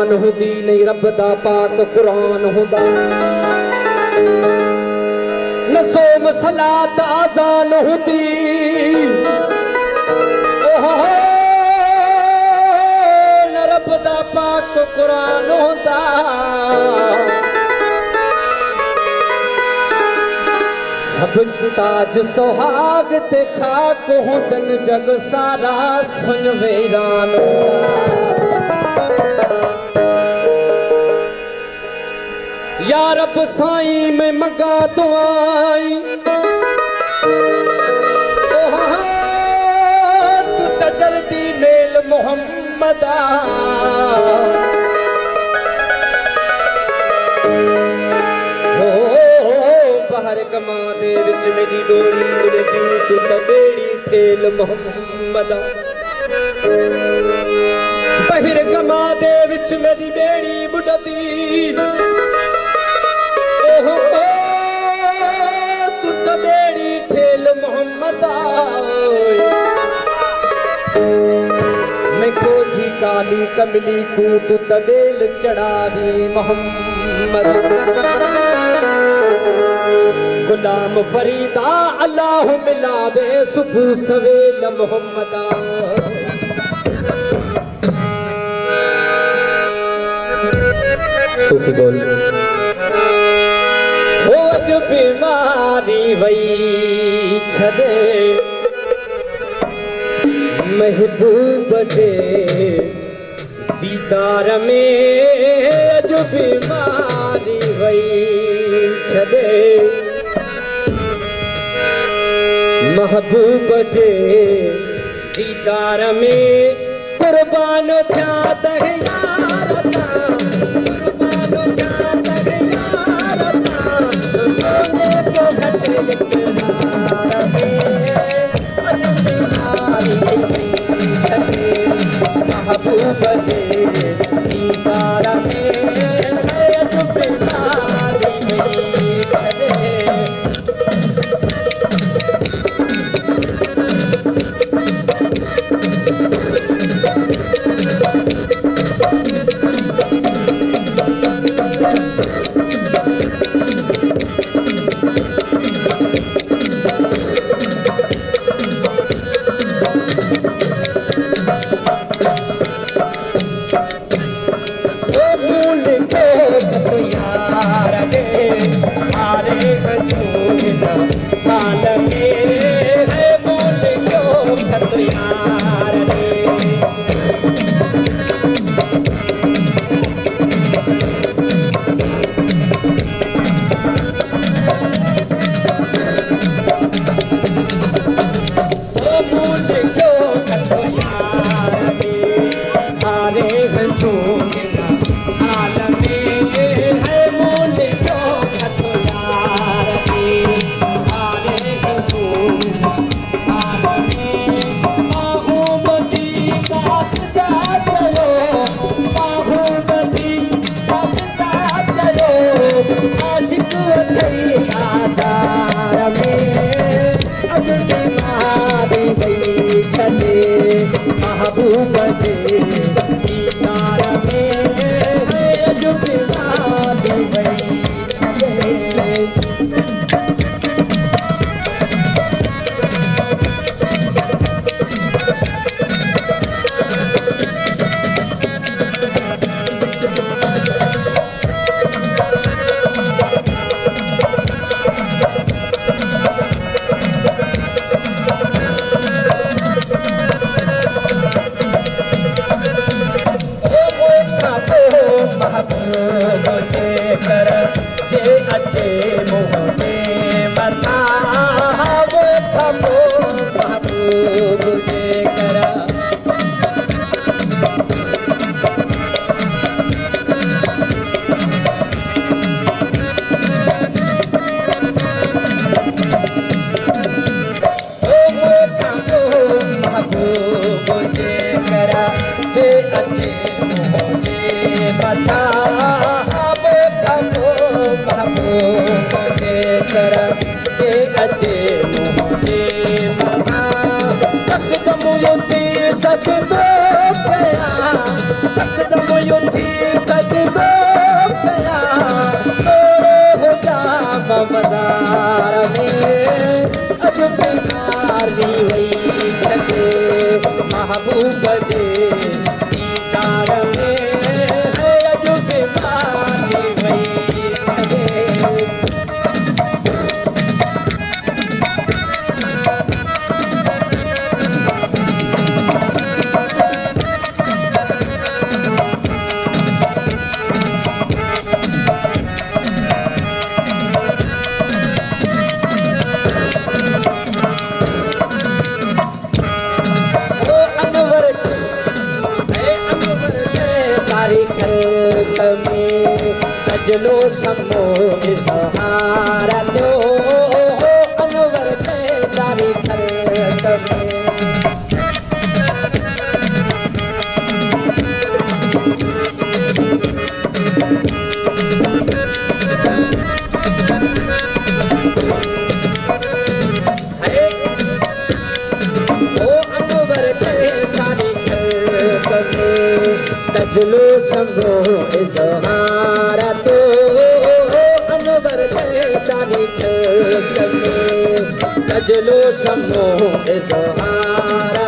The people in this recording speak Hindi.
अजान हुंदी नहीं रब दा पाक कुरान हुंदा न सोम सलात अजान हुंदी न रब दा पाक कुरान हुंदा सब ताज सुहाग ते खाक हुंदन जग सारा सुन वीरान या रब साईं में मंगा दुआई तू त जल्दी मेल मुहम्मदा बाहर गमा दे विच मेरी डोरी उड़दी तू त बेड़ी ठेल मुहम्मदा बाहर गमा दे विच मेरी बेड़ी बुड़दी तू त बेड़ी ठेल मुहम्मदा मैं खोजी काली कमली को तू त बेल चढ़ावी मोहम्मद गुलाम फरीदा अल्लाह मिलावे सुबह सवेल मोहम्मदा सूफी बोल हो जो बीमारी वही छदे महबूब दे दीदार में जो बीमारी वही छदे महबूब जे दीदार में कुर्बान थिया तहे यार कुर्बान थिया तहे यार तोने को घटे इकरार में महबूब जे दीदार में जो बीमारी छदे महबूब जे दीदार में जो बीमारी वही छदे Sakdam yuti तजलो समो इज़हारा तो अनवर थे सारी खलक़ में तजलो समो इज़हारा तो अनवर थे सारी खलक़ में तजलो समो इज़हारा